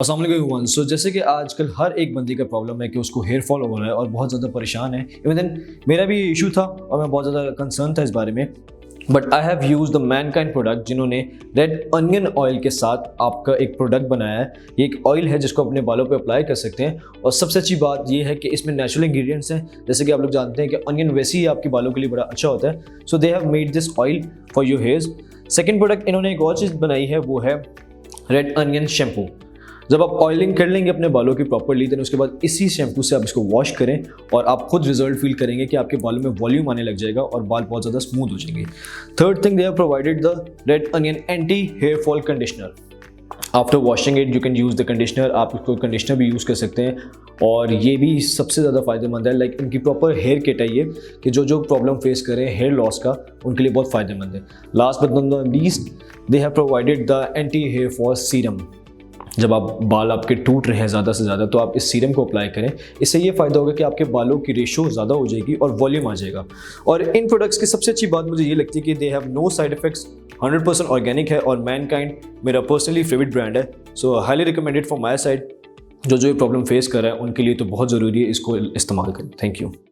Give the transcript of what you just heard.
अस्सलाम वालेकुम। सो जैसे कि आजकल हर एक बंदे का प्रॉब्लम है कि उसको हेयर फॉल हो रहा है और बहुत ज़्यादा परेशान है। इवन देन मेरा भी इशू था और मैं बहुत ज़्यादा कंसर्न था इस बारे में। But I have use the Mankind product, जिन्होंने रेड अनियन ऑयल के साथ आपका एक प्रोडक्ट बनाया है। ये एक ऑयल है जिसको अपने बालों पे अप्लाई कर सकते हैं और सबसे अच्छी बात ये है कि इसमें नेचुरल इंग्रेडिएंट्स हैं। जैसे कि आप लोग जानते हैं कि अनियन वैसे ही आपके बालों के लिए बड़ा अच्छा होता है। So they have made this oil for your hairs. Second product इन्होंने एक और चीज़ बनाई है, वो है रेड अनियन शैम्पू। जब आप ऑयलिंग कर लेंगे अपने बालों की प्रॉपरली, देन उसके बाद इसी शैम्पू से आप इसको वॉश करें और आप खुद रिजल्ट फील करेंगे कि आपके बालों में वॉल्यूम आने लग जाएगा और बाल बहुत ज़्यादा स्मूथ हो जाएंगे। Third thing, they have provided the red onion anti hair fall conditioner. After washing it you can use the conditioner. आप इसको कंडीशनर भी यूज़ कर सकते हैं और ये भी सबसे ज़्यादा फ़ायदेमंद है। लाइक इनकी प्रॉपर हेयर किट है ये, कि जो प्रॉब्लम फेस करें हेयर लॉस का, उनके लिए बहुत फ़ायदेमंद है। Last but not the least, they have provided the anti hair fall serum. जब आप बाल आपके टूट रहे हैं ज़्यादा से ज़्यादा, तो आप इस सीरम को अप्लाई करें। इससे ये फ़ायदा होगा कि आपके बालों की रेशो ज़्यादा हो जाएगी और वॉल्यूम आ जाएगा। और इन प्रोडक्ट्स की सबसे अच्छी बात मुझे ये लगती है कि they have no side effects, 100% organic है और मैनकाइंड मेरा पर्सनली फेवरेट ब्रांड है। So highly recommended from my side. जो ये प्रॉब्लम फेस कर रहा है उनके लिए तो बहुत ज़रूरी है इसको इस्तेमाल करें। Thank you.